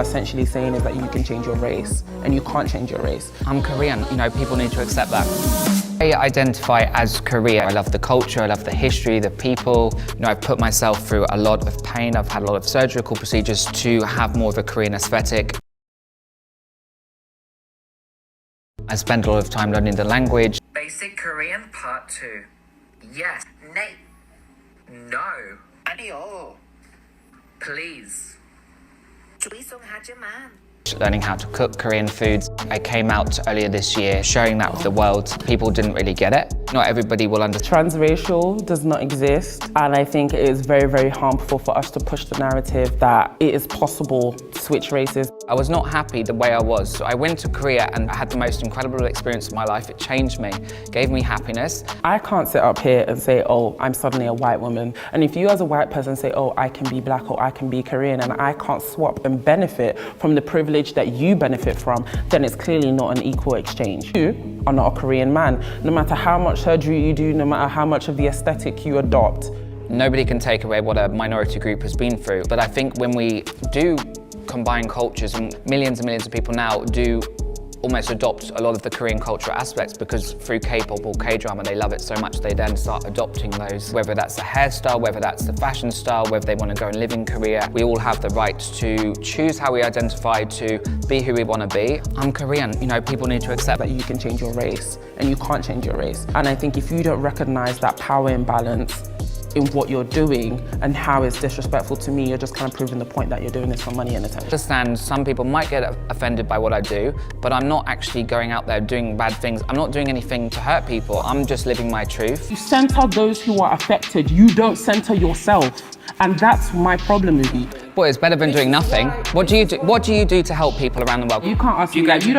Essentially saying is that you can change your race, and you can't change your race. I'm Korean, people need to accept that. I identify as Korean. I love the culture, I love the history, the people. I've put myself through a lot of pain. I've had a lot of surgical procedures to have more of a Korean aesthetic. I spend a lot of time learning the language. Basic Korean Part 2. Yes. Nay. No. 아니요. Please. 죄송하지만. Learning how to cook Korean foods. I came out earlier this year showing that with the world. People didn't really get it. Not everybody will understand. Transracial does not exist, and I think it is very, very harmful for us to push the narrative that it is possible to switch races. I was not happy the way I was. So I went to Korea and I had the most incredible experience of my life. It changed me, gave me happiness. I can't sit up here and say, oh, I'm suddenly a white woman. And if you as a white person say, oh, I can be black or I can be Korean, and I can't swap and benefit from the privilege that you benefit from, then it's clearly not an equal exchange. You are not a Korean man. No matter how much surgery you do, no matter how much of the aesthetic you adopt. Nobody can take away what a minority group has been through. But I think when we do combine cultures, and millions of people now do almost adopt a lot of the Korean cultural aspects, because through K-pop or K-drama they love it so much they then start adopting those, whether that's the hairstyle, whether that's the fashion style, whether they want to go and live in Korea. We all have the right to choose how we identify, to be who we want to be. I'm Korean, people need to accept that you can change your race and you can't change your race. And I think if you don't recognize that power imbalance in what you're doing and how it's disrespectful to me, you're just kind of proving the point that you're doing this for money and attention. I understand some people might get offended by what I do, but I'm not actually going out there doing bad things. I'm not doing anything to hurt people. I'm just living my truth. You center those who are affected. You don't center yourself. And that's my problem with you. Well, it's better than doing nothing. What do you do? What do you do to help people around the world? You can't ask me that. You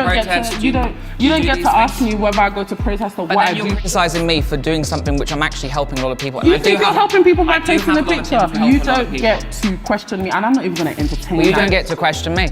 don't get to ask me whether I go to protest or what I do. You're criticizing me for doing something which I'm actually helping a lot of people. You think you're helping people by taking a picture? You don't get to question me, and I'm not even going to entertain that. Well, you don't get to question me.